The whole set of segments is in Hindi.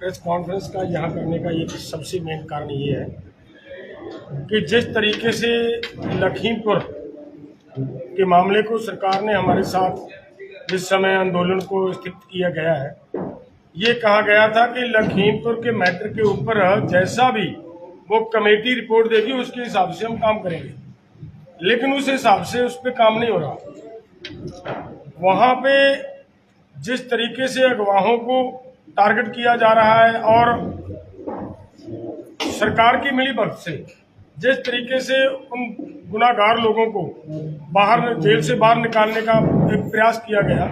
प्रेस कॉन्फ्रेंस का यहाँ करने का ये सबसे मेन कारण ये है कि जिस तरीके से लखीमपुर के मामले को सरकार ने हमारे साथ जिस समय आंदोलन को स्थित किया गया है, ये कहा गया था कि लखीमपुर के मैटर के ऊपर जैसा भी वो कमेटी रिपोर्ट देगी उसके हिसाब से हम काम करेंगे, लेकिन उस हिसाब से उस पर काम नहीं हो रहा। वहाँ पे जिस तरीके से अगवाहों को टारगेट किया जा रहा है और सरकार की मिलीभगत से जिस तरीके से उन गुनाहगार लोगों को बाहर जेल से बाहर निकालने का एक प्रयास किया गया,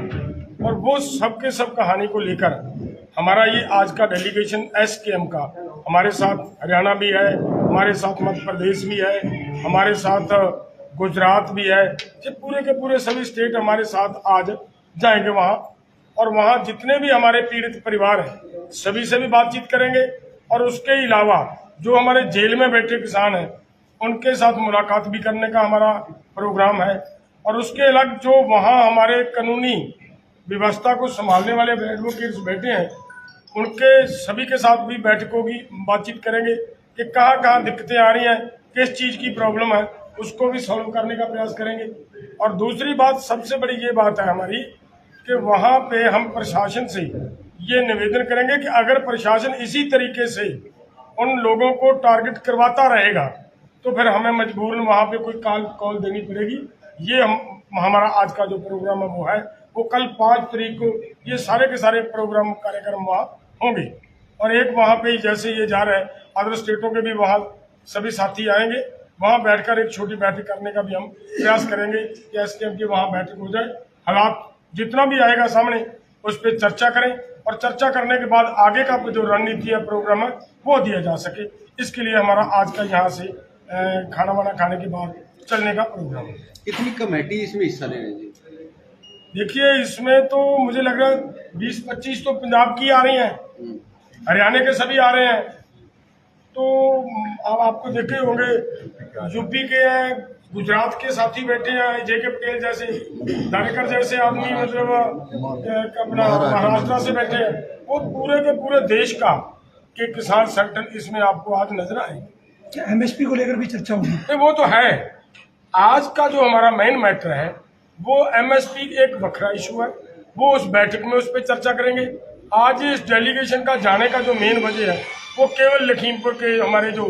और वो सब के सब कहानी को लेकर हमारा ये आज का डेलीगेशन एसकेएम का, हमारे साथ हरियाणा भी है, हमारे साथ मध्य प्रदेश भी है, हमारे साथ गुजरात भी है, ये पूरे के पूरे सभी स्टेट हमारे साथ आज जाएंगे वहाँ, और वहाँ जितने भी हमारे पीड़ित परिवार हैं सभी से भी बातचीत करेंगे, और उसके अलावा जो हमारे जेल में बैठे किसान हैं उनके साथ मुलाकात भी करने का हमारा प्रोग्राम है, और उसके अलग जो वहाँ हमारे कानूनी व्यवस्था को संभालने वाले एडवोकेट्स बैठे हैं उनके सभी के साथ भी बैठकों की बातचीत करेंगे कि कहाँ कहाँ दिक्कतें आ रही हैं, किस चीज़ की प्रॉब्लम है, उसको भी सॉल्व करने का प्रयास करेंगे। और दूसरी बात, सबसे बड़ी ये बात है हमारी कि वहाँ पे हम प्रशासन से ये निवेदन करेंगे कि अगर प्रशासन इसी तरीके से उन लोगों को टारगेट करवाता रहेगा तो फिर हमें मजबूरन वहाँ पे कोई कॉल देनी पड़ेगी। ये हमारा आज का जो प्रोग्राम है वो कल 5 तारीख को ये सारे के सारे प्रोग्राम कार्यक्रम वहाँ होंगे, और एक वहाँ पे जैसे ये जा रहे हैं अदर स्टेटों के भी वहाँ सभी साथी आएंगे, वहाँ बैठकर एक छोटी बैठक करने का भी हम प्रयास करेंगे कि एसकेएम की वहाँ बैठक हो जाए, हालात जितना भी आएगा सामने उस पर चर्चा करें, और चर्चा करने के बाद आगे का जो रणनीति है प्रोग्राम है वो दिया जा सके। इसके लिए हमारा आज का यहाँ से खाना वाना खाने के बाद चलने का प्रोग्राम है। कितनी कमेटी इसमें हिस्सा ले रही है? देखिए, इसमें तो मुझे लग रहा है 20-25 तो पंजाब की आ रही हैं, हरियाणा के सभी आ रहे हैं, तो अब आपको देखे होंगे यूपी के हैं, गुजरात के साथी बैठे हैं, जेके पटेल जैसे दारेकर जैसे आदमी, मतलब अपना महाराष्ट्र से बैठे हैं, वो पूरे के पूरे देश का के किसान संगठन इसमें आपको आज नजर आएंगे। क्या एमएसपी को लेकर भी चर्चा होगी? वो तो है, आज का जो हमारा मेन मैटर है वो एमएसपी एक बखरा इशू है, वो उस बैठक में उस पर चर्चा करेंगे। आज इस डेलीगेशन का जाने का जो मेन वजह है वो केवल लखीमपुर के हमारे जो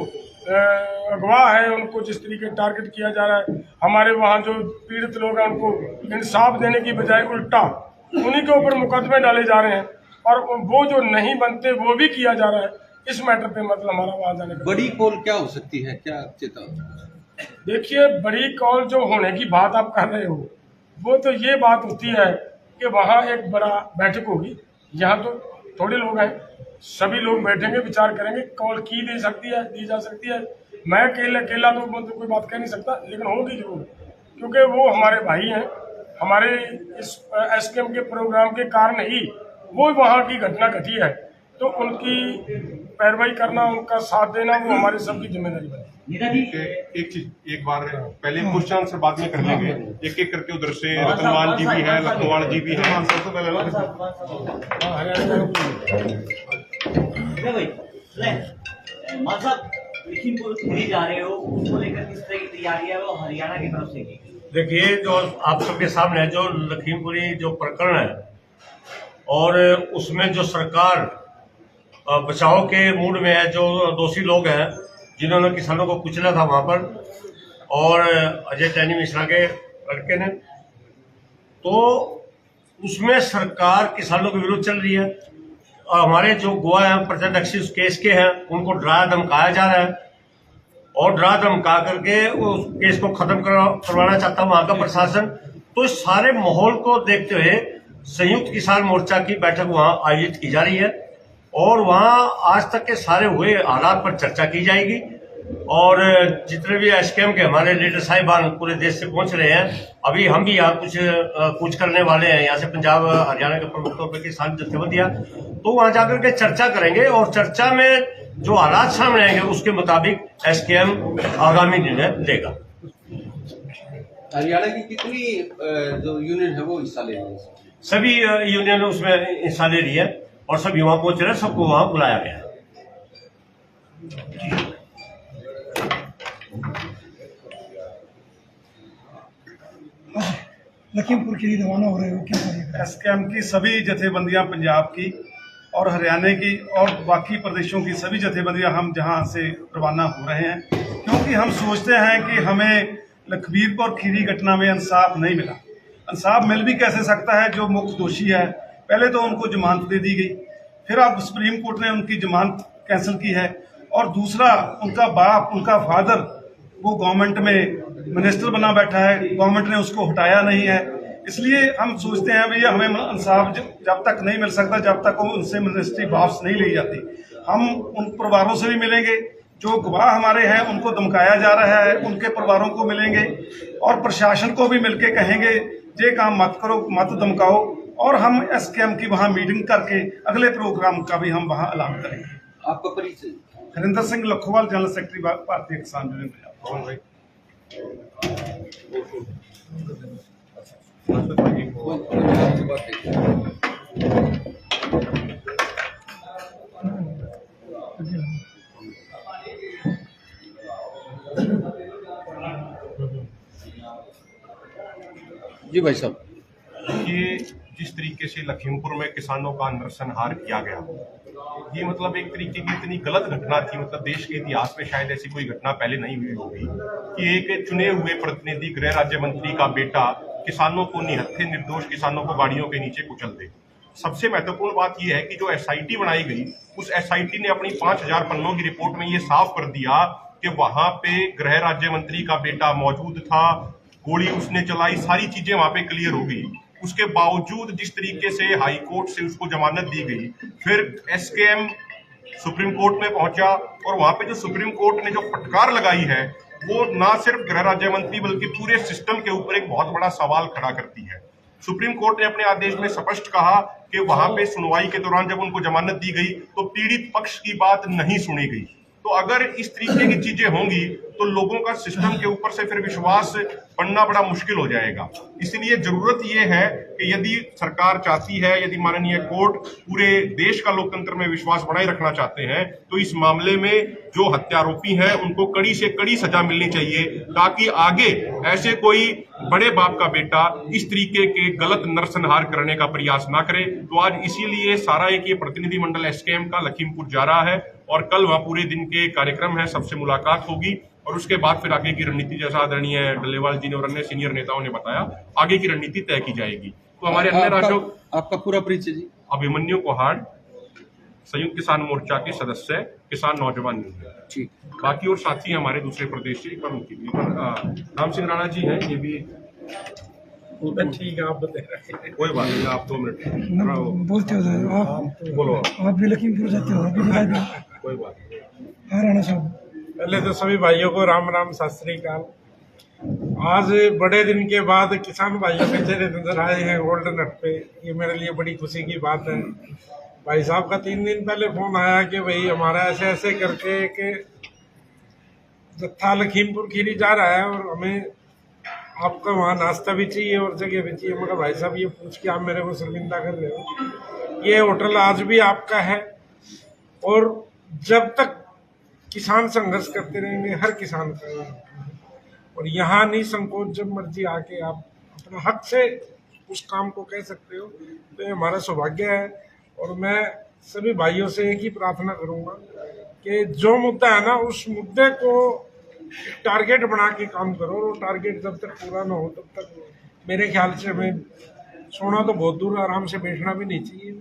अगवा है उनको जिस तरीके टारगेट किया जा रहा है, हमारे वहाँ जो पीड़ित लोग हैं उनको इंसाफ देने की बजाय उल्टा उन्हीं के ऊपर मुकदमे डाले जा रहे हैं, और वो जो नहीं बनते वो भी किया जा रहा है। इस मैटर पे मतलब हमारा वहाँ जाने का बड़ी कॉल क्या हो सकती है, क्या चेतावनी? देखिए, बड़ी कॉल जो होने की बात आप कर रहे हो वो तो ये बात होती है कि वहाँ एक बड़ा बैठक होगी, यहाँ तो थोड़े लोग हैं, सभी लोग बैठेंगे, विचार करेंगे, कॉल की दी जा सकती है। मैं अकेला तो कोई बात कह नहीं सकता, लेकिन होगी जरूर, क्योंकि वो हमारे भाई हैं, हमारे इस एसकेएम के प्रोग्राम के कारण ही वो वहाँ की घटना घटी है, तो उनकी पैरवाई करना, उनका साथ देना वो हमारे सबकी जिम्मेदारी बने। एक चीज, एक बार पहले क्वेश्चन आंसर बाद में कर लेंगे, एक एक करके। उधर से रतनलाल जी भी है, लखनवाल जी भी है, आंसर तो पहले लखीमपुर खरीद जा रहे हो, उसको लेकर किस तरह की तैयारी है वो हरियाणा की तरफ से की? देखिए, जो आप सबके सामने जो लखीमपुरी जो प्रकरण है और उसमें जो सरकार बचाव के मूड में है, जो दोषी लोग हैं जिन्होंने किसानों को कुचला था वहां पर, और अजय टैनी मिश्रा के लड़के ने, तो उसमें सरकार किसानों के विरुद्ध चल रही है। और हमारे जो गवाह हैं, प्रत्यक्षदर्शी उस केस के हैं, उनको डराया धमकाया जा रहा है, और डरा धमका करके उस केस को खत्म करवाना चाहता है वहां का प्रशासन। तो इस सारे माहौल को देखते हुए संयुक्त किसान मोर्चा की बैठक वहां आयोजित की जा रही है, और वहां आज तक के सारे हुए हालात पर चर्चा की जाएगी, और जितने भी एसकेएम के हमारे लीडर साहिबान पूरे देश से पहुंच रहे हैं, अभी हम भी यहाँ कुछ करने वाले हैं, यहाँ से पंजाब हरियाणा के प्रमुख तौर पर किसान जत्थेबंदियां, तो वहां जाकर के चर्चा करेंगे, और चर्चा में जो हालात सामने आएंगे उसके मुताबिक एसकेएम आगामी निर्णय लेगा। हरियाणा की कितनी जो यूनियन है वो हिस्सा ले रही है? सभी यूनियन उसमें हिस्सा ले रही है, और सब युवा पहुंच रहे हैं, सबको वहां बुलाया गया है। लखीमपुर के लिए रवाना हो रहे हो, क्या करिएगा? एसकेएम की सभी जथेबंदियां पंजाब की और हरियाणा की और बाकी प्रदेशों की सभी जथेबंदियां हम जहां से रवाना हो रहे हैं, क्योंकि हम सोचते हैं कि हमें लखीमपुर खीरी घटना में इंसाफ नहीं मिला। इंसाफ मिल भी कैसे सकता है? जो मुख्य दोषी है, पहले तो उनको जमानत दे दी गई, फिर अब सुप्रीम कोर्ट ने उनकी जमानत कैंसिल की है, और दूसरा उनका बाप, उनका फादर, वो गवर्नमेंट में मिनिस्टर बना बैठा है, गवर्नमेंट ने उसको हटाया नहीं है। इसलिए हम सोचते हैं भैया हमें इंसाफ जब तक नहीं मिल सकता, जब तक उनसे मिनिस्ट्री वापस नहीं ली जाती। हम उन परिवारों से भी मिलेंगे, जो गवाह हमारे हैं उनको धमकाया जा रहा है, उनके परिवारों को मिलेंगे, और प्रशासन को भी मिलके कहेंगे ये काम मत करो, मत धमकाओ, और हम एसकेएम की वहाँ मीटिंग करके अगले प्रोग्राम का भी हम वहाँ ऐलान करेंगे। आपका परिचय? हरिंदर सिंह लखोवाल, जनरल सेक्रेटरी भारतीय किसान यूनियन पंजाब। जी भाई साहब, ये जिस तरीके से लखीमपुर में किसानों का नरसंहार किया गया, ये मतलब एक तरीके की इतनी गलत घटना थी। मतलब देश के इतिहास में शायद ऐसी कोई घटना पहले नहीं हुई होगी कि एक चुने हुए प्रतिनिधि, गृह राज्य मंत्री का बेटा किसानों को, निहत्थे निर्दोष किसानों को गाड़ियों के नीचे कुचल दे। सबसे महत्वपूर्ण बात यह है कि जो एसआईटी बनाई गई, उस एसआईटी ने अपनी 5000 पन्नों की रिपोर्ट में ये साफ कर दिया कि वहां पे गृह राज्य मंत्री का बेटा मौजूद था, गोली उसने चलाई, सारी चीजें वहां पे क्लियर हो गई। उसके बावजूद जिस तरीके से हाई कोर्ट से उसको जमानत दी गई, फिर एसकेएम सुप्रीम कोर्ट में पहुंचा, और वहां पे जो सुप्रीम कोर्ट ने जो फटकार लगाई है, वो ना सिर्फ गृह राज्य मंत्री बल्कि पूरे सिस्टम के ऊपर एक बहुत बड़ा सवाल खड़ा करती है। सुप्रीम कोर्ट ने अपने आदेश में स्पष्ट कहा कि वहां पे सुनवाई के दौरान जब उनको जमानत दी गई तो पीड़ित पक्ष की बात नहीं सुनी गई। तो अगर इस तरीके की चीजें होंगी तो लोगों का सिस्टम के ऊपर से फिर विश्वास बनना बड़ा मुश्किल हो जाएगा। इसलिए जरूरत यह है कि यदि सरकार चाहती है, यदि माननीय कोर्ट पूरे देश का लोकतंत्र में विश्वास बनाए रखना चाहते हैं, तो इस मामले में जो हत्यारोपी हैं उनको कड़ी से कड़ी सजा मिलनी चाहिए, ताकि आगे ऐसे कोई बड़े बाप का बेटा इस तरीके के गलत नरसंहार करने का प्रयास ना करे। तो आज इसीलिए सारा एक ये प्रतिनिधिमंडल एसकेएम का लखीमपुर जा रहा है, और कल वहां पूरे दिन के कार्यक्रम है, सबसे मुलाकात होगी, और उसके बाद फिर आगे की रणनीति, जैसा आदरणीय डल्लेवाल जी ने और अन्य सीनियर नेताओं ने बताया, आगे की रणनीति तय की जाएगी। तो हमारे अन्य राज्यों, आपका पूरा परिचय जी? अभिमन्यु कोहाड़, संयुक्त किसान मोर्चा के सदस्य, किसान नौजवान यूनियन। ठीक। बाकी और साथी हमारे दूसरे प्रदेश से राम सिंह राणा जी हैं, ये भी ठीक है, आप बता रहे कोई बात नहीं, आप 2 मिनट बोलते हो आप, बोलो। आप भी लखीमपुर जाते हो, आप भी बता दो। कोई बात नहीं। हाँ राणा साहब, पहले तो सभी भाइयों को राम राम, सत श्री अकाल। आज बड़े दिन के बाद किसान भाइयों के चेहरे नजर आए हैं गोल्डन हट पे, ये मेरे लिए बड़ी खुशी की बात है। भाई साहब का 3 दिन पहले फोन आया कि भाई हमारा ऐसे ऐसे करके कि जत्था लखीमपुर खीरी जा रहा है और हमें आपका वहाँ नाश्ता भी चाहिए और जगह भी चाहिए। मगर भाई साहब ये पूछ के आप मेरे को शर्मिंदा कर रहे हो, ये होटल आज भी आपका है, और जब तक किसान संघर्ष करते रहेंगे, हर किसान का, और यहाँ नहीं संकोच, जब मर्जी आके आप अपना हक से उस काम को कह सकते हो, तो ये हमारा सौभाग्य है। और मैं सभी भाइयों से एक ही प्रार्थना करूंगा कि जो मुद्दा है ना, उस मुद्दे को टारगेट बना के काम करो, और वो टारगेट जब तक पूरा ना हो तब तक मेरे ख्याल से हमें सोना तो बहुत दूर, आराम से बैठना भी नहीं चाहिए।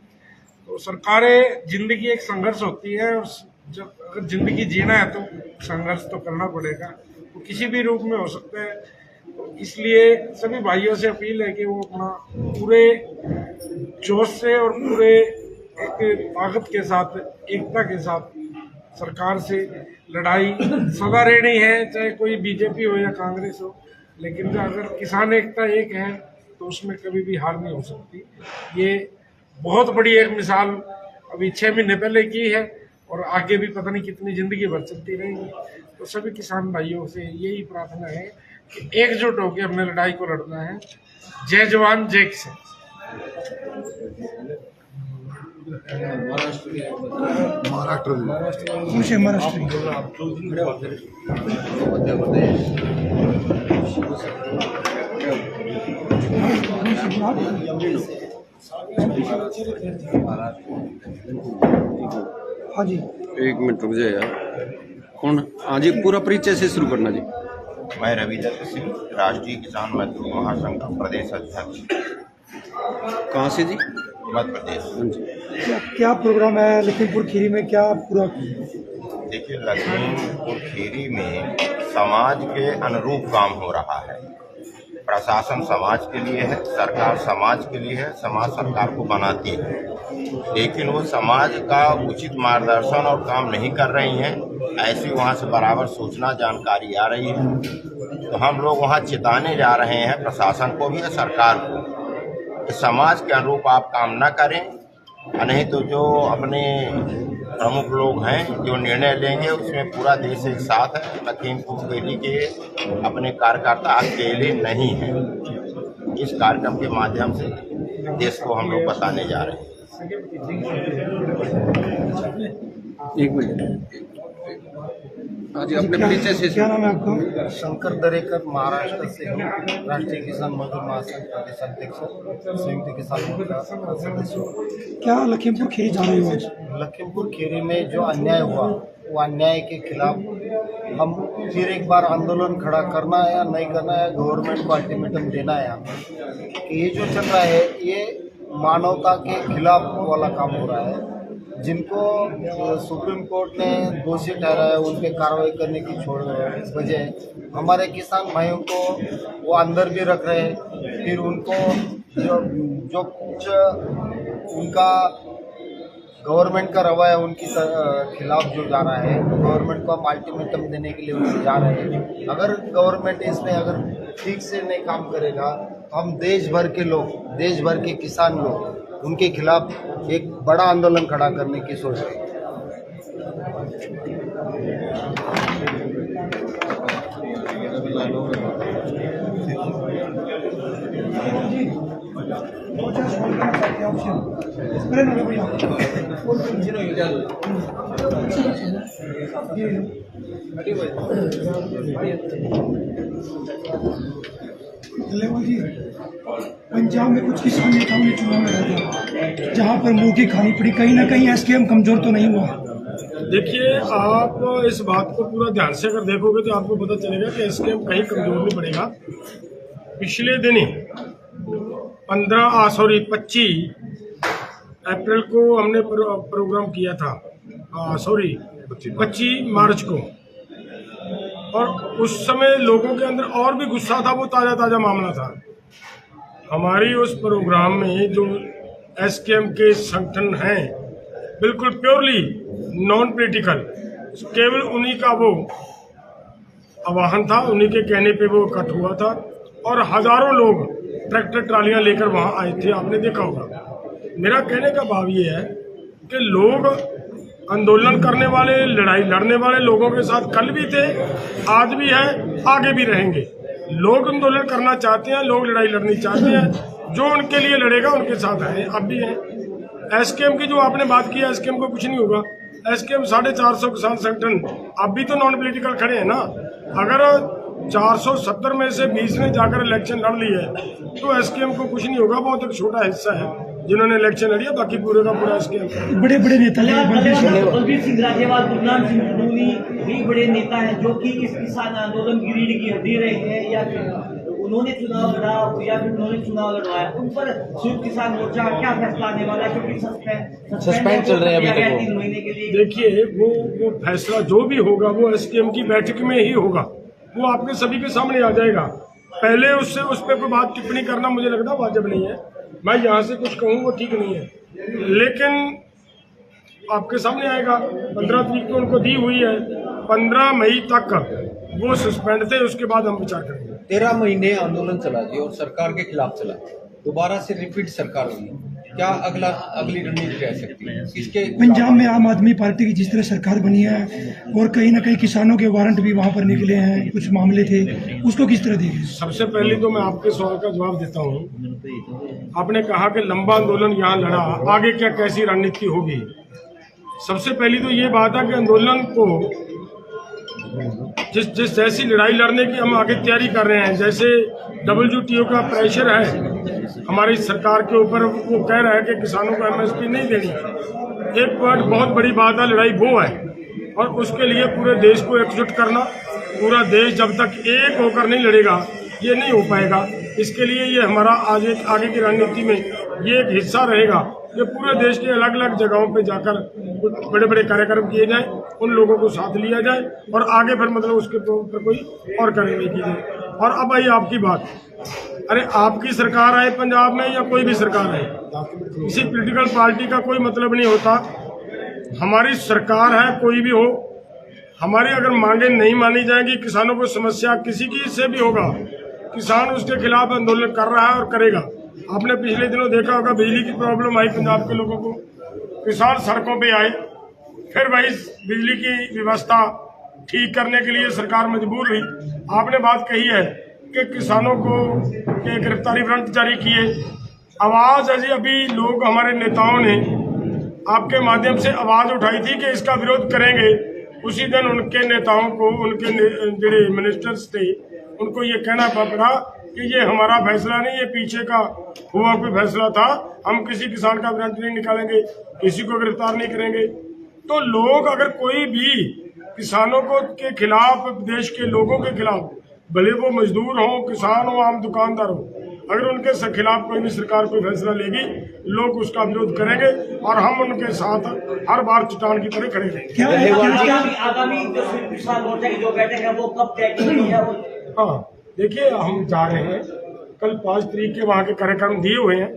तो सरकारें, जिंदगी एक संघर्ष होती है, और जब अगर जिंदगी जीना है तो संघर्ष तो करना पड़ेगा, वो किसी भी रूप में हो सकता है। तो इसलिए सभी भाइयों से अपील है कि वो अपना पूरे जोश से और पूरे एक ताकत के साथ, एकता के साथ सरकार से लड़ाई सदा रहनी है, चाहे कोई बीजेपी हो या कांग्रेस हो। लेकिन अगर किसान एकता एक है तो उसमें कभी भी हार नहीं हो सकती। ये बहुत बड़ी एक मिसाल अभी 6 महीने पहले की है, और आगे भी पता नहीं कितनी जिंदगी भर चलती रहेगी। तो सभी किसान भाइयों से यही प्रार्थना है कि एकजुट होकर अपने लड़ाई को लड़ना है। जय जवान, जय किसान। मुझे महाराष्ट्र हाँ जी। एक मिनट रुक जाए यार। कौन? हाँ जी, पूरा परिचय से शुरू करना जी। मैं रविदत्त सिंह, राष्ट्रीय किसान मजदूर महासंघ का प्रदेश अध्यक्ष, कहाँ से जी? मध्य प्रदेश। हाँ जी। क्या प्रोग्राम है लखीमपुर खीरी में, क्या पूरा? देखिए, लखीमपुर खीरी में समाज के अनुरूप काम हो रहा है। प्रशासन समाज के लिए है, सरकार समाज के लिए है, समाज सरकार को बनाती है, लेकिन वो समाज का उचित मार्गदर्शन और काम नहीं कर रही हैं। ऐसी वहाँ से बराबर सूचना जानकारी आ रही है, तो हम लोग वहाँ चेताने जा रहे हैं प्रशासन को भी और सरकार को कि समाज के अनुरूप आप काम न करें, नहीं तो जो अपने प्रमुख लोग हैं जो निर्णय लेंगे उसमें पूरा देश एक साथ है। लखीमपुर खीरी के अपने कार्यकर्ता अकेले नहीं हैं। इस कार्यक्रम के माध्यम से देश को हम लोग बताने जा रहे हैं। एक मिनट। हाँ जी, अपने परिचय से। क्या नाम है आपका? शंकर दरेकर, महाराष्ट्र से हूँ, राष्ट्रीय किसान मजदूर महासंघ प्रदेश अध्यक्ष, संयुक्त किसान मोर्चा सदस्य हूँ। क्या लखीमपुर खीरी जा रहे हो आज? लखीमपुर खीरी में जो अन्याय हुआ, वो अन्याय के खिलाफ हम फिर एक बार आंदोलन खड़ा करना है या नहीं करना है, गवर्नमेंट को अल्टीमेटम देना है हमें कि ये जो चल रहा है ये मानवता के खिलाफ वाला काम हो रहा है। जिनको सुप्रीम कोर्ट ने दोषी ठहराया उन पे कार्रवाई करने की छोड़ बजाय हमारे किसान भाइयों को वो अंदर भी रख रहे हैं। फिर उनको जो कुछ उनका गवर्नमेंट का रवैया उनकी खिलाफ जो जा रहा है, तो गवर्नमेंट को हम अल्टीमेटम देने के लिए उनसे जा रहे हैं। अगर गवर्नमेंट इसमें अगर ठीक से नहीं काम करेगा तो हम देश भर के लोग, देश भर के किसान लोग उनके खिलाफ एक बड़ा आंदोलन खड़ा करने की सोच रहे हैं। पंजाब में कुछ किसान नेताओं ने चुनाव लड़ा, जहाँ पर मुंह की खानी पड़ी। कहीं ना कहीं एसकेएम कमजोर तो नहीं हुआ? देखिए, आप इस बात को पूरा ध्यान से अगर देखोगे तो आपको पता चलेगा कि एसकेएम कहीं कमजोर नहीं पड़ेगा। पिछले दिन 25 अप्रैल को हमने प्रोग्राम किया था, 25 मार्च को, और उस समय लोगों के अंदर और भी गुस्सा था। वो ताज़ा मामला था। हमारी उस प्रोग्राम में जो एसकेएम के संगठन हैं, बिल्कुल प्योरली नॉन पॉलिटिकल, केवल उन्हीं का वो आह्वान था, उन्हीं के कहने पे वो इकट्ठ हुआ था और हजारों लोग ट्रैक्टर ट्रालियां लेकर वहां आए थे। आपने देखा होगा। मेरा कहने का भाव ये है कि लोग आंदोलन करने वाले, लड़ाई लड़ने वाले लोगों के साथ कल भी थे, आज भी हैं, आगे भी रहेंगे। लोग आंदोलन करना चाहते हैं, लोग लड़ाई लड़नी चाहते हैं, जो उनके लिए लड़ेगा उनके साथ है, अब भी है। एसकेएम की जो आपने बात की, एसकेएम को कुछ नहीं होगा। एसकेएम 450 किसान संगठन अब भी तो नॉन पॉलिटिकल खड़े हैं ना। अगर 470 में से 20 ने जाकर इलेक्शन लड़ ली है तो एसकेएम को कुछ नहीं होगा। बहुत एक छोटा हिस्सा है जिन्होंने इलेक्शन लड़ी है, बाकी पूरे का पूरा एसकेएम। बड़े बड़े नेता बलबीर सिंह राजेवाल, गुरनाम सिंह धूनी भी बड़े नेता हैं जो कि इस किसान आंदोलन की रीढ़ की हड्डी रहे हैं, या फिर उन्होंने चुनाव लड़ा या फिर उन्होंने चुनाव लड़वाया, उन पर संयुक्त किसान मोर्चा क्या फैसला आने वाला है? क्योंकि सस्पेंड चल रहे हैं अभी तक 3 महीने के लिए। देखिए, वो फैसला जो भी होगा वो एसकेएम की बैठक में ही होगा। वो आपके सभी के सामने आ जाएगा। पहले उस पर कोई बात टिप्पणी करना मुझे लगता वाजिब नहीं है। मैं यहाँ से कुछ कहूँ वो ठीक नहीं है, लेकिन आपके सामने आएगा। 15 तारीख को उनको दी हुई है, 15 मई तक वो सस्पेंड थे, उसके बाद हम विचार करेंगे। 13 महीने आंदोलन चला जी और सरकार के खिलाफ चला, दोबारा से रिपीट सरकार हुई। क्या अगली रणनीति रह सकती है इसके? पंजाब में आम आदमी पार्टी की जिस तरह सरकार बनी है और कहीं ना कहीं किसानों के वारंट भी वहां पर निकले हैं, कुछ मामले थे, उसको किस तरह देखें? सबसे पहले तो मैं आपके सवाल का जवाब देता हूँ। आपने कहा कि लंबा आंदोलन यहाँ लड़ा, आगे क्या कैसी रणनीति होगी। सबसे पहली तो ये बात है कि आंदोलन को जिस जैसी लड़ाई लड़ने की हम आगे तैयारी कर रहे हैं, जैसे WTO का प्रेशर है हमारी सरकार के ऊपर, वो कह रहा है कि किसानों को MSP नहीं देनी। एक बहुत बड़ी बात है, लड़ाई वो है, और उसके लिए पूरे देश को एकजुट करना। पूरा देश जब तक एक होकर नहीं लड़ेगा ये नहीं हो पाएगा। इसके लिए ये हमारा आगे की रणनीति में ये एक हिस्सा रहेगा कि पूरे देश के अलग अलग जगहों पे जाकर बड़े बड़े कार्यक्रम किए जाएं, उन लोगों को साथ लिया जाए और आगे फिर मतलब उसके ऊपर कोई और कार्रवाई की जाए। और अब आई आपकी बात, अरे आपकी सरकार आए पंजाब में या कोई भी सरकार आए, किसी पॉलिटिकल पार्टी का कोई मतलब नहीं होता। हमारी सरकार है, कोई भी हो, हमारी अगर मांगे नहीं मानी जाएंगी, किसानों को समस्या किसी की से भी होगा, किसान उसके खिलाफ आंदोलन कर रहा है और करेगा। आपने पिछले दिनों देखा होगा, बिजली की प्रॉब्लम आई पंजाब के लोगों को, किसान सड़कों पे आए, फिर वही बिजली की व्यवस्था ठीक करने के लिए सरकार मजबूर हुई। आपने बात कही है कि किसानों को के गिरफ्तारी वारंट जारी किए। आवाज अभी लोग, हमारे नेताओं ने आपके माध्यम से आवाज उठाई थी कि इसका विरोध करेंगे। उसी दिन उनके नेताओं को, उनके जो मिनिस्टर्स थे, उनको ये कहना पड़ा कि ये हमारा फैसला नहीं, ये पीछे का हुआ कोई फैसला था, हम किसी किसान का वारंट नहीं निकालेंगे, किसी को गिरफ्तार नहीं करेंगे। तो लोग अगर कोई भी किसानों को के खिलाफ, देश के लोगों के खिलाफ, भले वो मजदूर हो, किसान हो, आम दुकानदार हो, अगर उनके खिलाफ कोई भी सरकार कोई फैसला लेगी, लोग उसका विरोध करेंगे और हम उनके साथ हर बार चट्टान की तरह खड़े रहेंगे। आगामी किसान मोर्चा की जो बैठक है वो कब तय की गई है? हाँ, देखिए हम जा रहे हैं, कल 5 तारीख के वहाँ के कार्यक्रम दिए हुए हैं,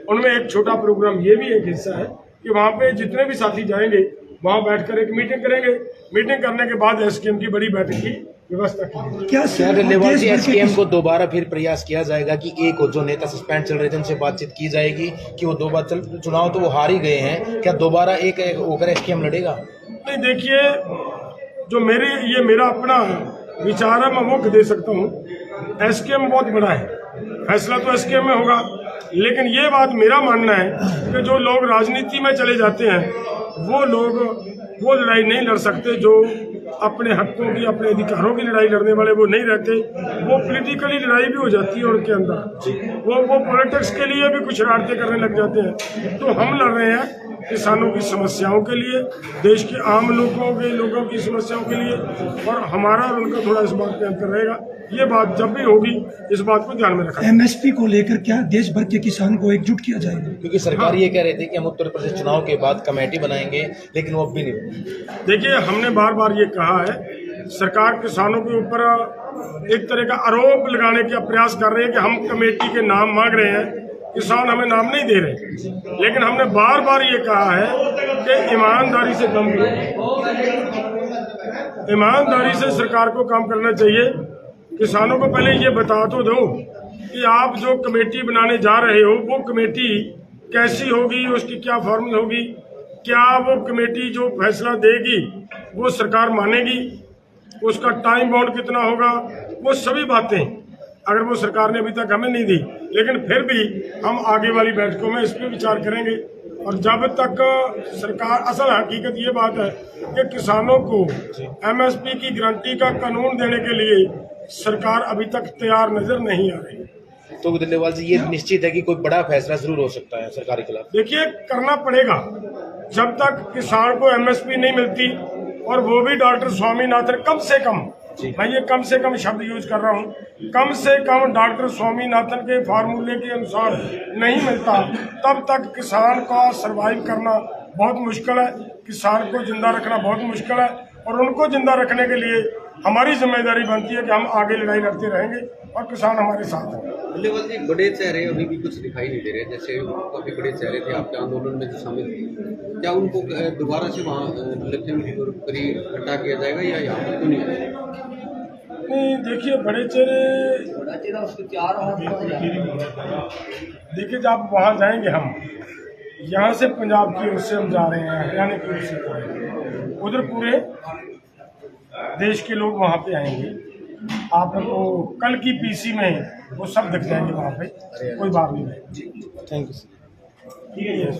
उनमें एक छोटा प्रोग्राम ये भी एक हिस्सा है कि वहाँ पे जितने भी साथी जाएंगे वहाँ बैठकर एक मीटिंग करेंगे। मीटिंग करने के बाद SKM की बड़ी बैठक की व्यवस्था की। क्या SKM को दोबारा फिर प्रयास किया जाएगा कि एक जो नेता सस्पेंड चल रहे थे उनसे बातचीत की जाएगी कि वो 2 बार चुनाव तो वो हार ही गए हैं, क्या दोबारा एक होकर SKM लड़ेगा? नहीं, देखिए जो मेरा अपना विचार है, मैं वो दे सकता हूँ। SKM बहुत बड़ा है, फैसला तो SKM में होगा, लेकिन ये बात मेरा मानना है कि जो लोग राजनीति में चले जाते हैं वो लोग वो लड़ाई नहीं लड़ सकते। जो अपने हकों की, अपने अधिकारों की लड़ाई लड़ने वाले वो नहीं रहते, वो पॉलिटिकली लड़ाई भी हो जाती है उनके अंदर, वो पॉलिटिक्स के लिए भी कुछ शरारतें करने लग जाते हैं। तो हम लड़ रहे हैं किसानों की समस्याओं के लिए, देश के आम लोगों की समस्याओं के लिए, और हमारा और उनका थोड़ा इस बात पे अंतर रहेगा। ये बात जब भी होगी इस बात को ध्यान में रखा। MSP को लेकर क्या देश भर के किसान को एकजुट किया जाएगा? क्योंकि सरकार ये कह रही थी कि हम उत्तर प्रदेश चुनाव के बाद कमेटी बनाएंगे, लेकिन वो अब भी नहीं। देखिए, हमने बार बार ये कहा है, सरकार किसानों के ऊपर एक तरह का आरोप लगाने का प्रयास कर रही है कि हम कमेटी के नाम मांग रहे हैं, किसान हमें नाम नहीं दे रहे। लेकिन हमने बार बार ये कहा है कि ईमानदारी से काम करो, ईमानदारी से सरकार को काम करना चाहिए। किसानों को पहले ये बता तो दो कि आप जो कमेटी बनाने जा रहे हो वो कमेटी कैसी होगी, उसकी क्या फॉर्मूला होगी, क्या वो कमेटी जो फैसला देगी वो सरकार मानेगी, उसका टाइम बाउंड कितना होगा, वो सभी बातें अगर वो सरकार ने अभी तक हमें नहीं दी, लेकिन फिर भी हम आगे वाली बैठकों में इस पर विचार करेंगे। और जब तक सरकार, असल हकीकत ये बात है कि किसानों को MSP की गारंटी का कानून देने के लिए सरकार अभी तक तैयार नजर नहीं आ रही। तो दिल्लीवाल जी, ये निश्चित है कि कोई बड़ा फैसला जरूर हो सकता है सरकार के खिलाफ? देखिए, करना पड़ेगा। जब तक किसान को MSP नहीं मिलती, और वो भी डॉक्टर स्वामीनाथन, कम से कम, मैं ये कम से कम शब्द यूज कर रहा हूँ, कम से कम डॉक्टर स्वामीनाथन के फार्मूले के अनुसार नहीं मिलता, तब तक किसान का सरवाइव करना बहुत मुश्किल है, किसान को जिंदा रखना बहुत मुश्किल है। और उनको जिंदा रखने के लिए हमारी जिम्मेदारी बनती है कि हम आगे लड़ाई लड़ते रहेंगे और किसान हमारे साथ हैं। दिल्लीवाल जी, बड़े चेहरे अभी भी कुछ दिखाई नहीं दे रहे, जैसे काफी बड़े चेहरे थे आपके आंदोलन में जो शामिल थे, क्या उनको दोबारा से वहाँ लखीमपुर हटा किया जाएगा या यहाँ पर क्यों नहीं? देखिए, बड़े चेहरे, देखिए जब वहाँ जाएंगे हम, यहाँ से पंजाब की ओर से हम जा रहे हैं, हरियाणा की ओर से जा रहे हैं, उधर पूरे देश के लोग वहाँ पे आएंगे। आपको कल की पीसी में वो सब दिख जाएंगे वहाँ पे, कोई बात नहीं है। Thank you. ठीक है जी,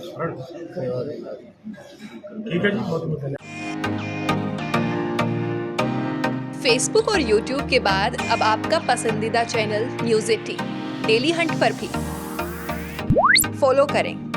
बहुत बहुत धन्यवाद। फेसबुक और यूट्यूब के बाद अब आपका पसंदीदा चैनल न्यूज़ 18 डेली हंट पर भी फॉलो करें।